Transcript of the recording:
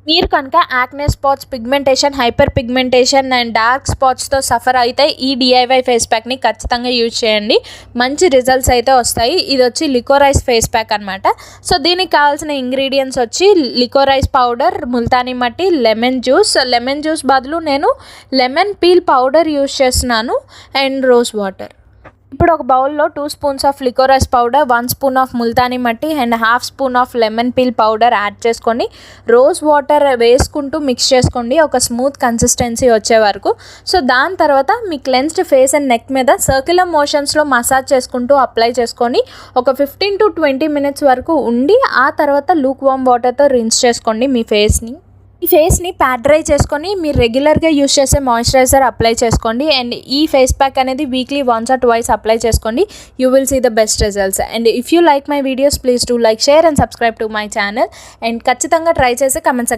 మీరు కనుక acne spots, pigmentation, hyper pigmentation and dark స్పాట్స్తో సఫర్ అయితే ఈ డిఐవై ఫేస్ ప్యాక్ని ఖచ్చితంగా యూజ్ చేయండి. మంచి రిజల్ట్స్ అయితే వస్తాయి. ఇది వచ్చి లికోరైస్ ఫేస్ ప్యాక్ అనమాట. సో దీనికి కావాల్సిన ఇంగ్రీడియంట్స్ వచ్చి లికోరైస్ పౌడర్, ముల్తానీ మట్టి, లెమన్ జ్యూస్ బదులు నేను లెమన్ పీల్ పౌడర్ యూజ్ చేస్తున్నాను అండ్ రోజ్ వాటర్. ఇప్పుడు ఒక బౌల్లో 2 spoons of liquorice powder, 1 spoon of multani mitti and half spoon of lemon peel powder add చేసుకొని రోజ్ వాటర్ వేసుకుంటూ మిక్స్ చేసుకోండి ఒక స్మూత్ కన్సిస్టెన్సీ వచ్చే వరకు. సో దాని తర్వాత మీ క్లెన్స్డ్ ఫేస్ అండ్ నెక్ మీద సర్క్యులర్ మోషన్స్లో మసాజ్ చేసుకుంటూ అప్లై చేసుకొని ఒక 15 to 20 మినిట్స్ వరకు ఉండి ఆ తర్వాత లూక్ వామ్ వాటర్తో రిన్స్ చేసుకోండి మీ ఫేస్ని. ఈ ఫేస్ని ప్యాట్ డ్రై చేసుకొని మీరు రెగ్యులర్గా యూస్ చేసే మాయిశ్చరైజర్ అప్లై చేసుకోండి. అండ్ ఈ ఫేస్ ప్యాక్ అనేది వీక్లీ 1 or 2 అప్లై చేసుకోండి. You will see the best results. And if you like my videos please do like, share and subscribe to my channel. And ఖచ్చితంగా try చేసి comment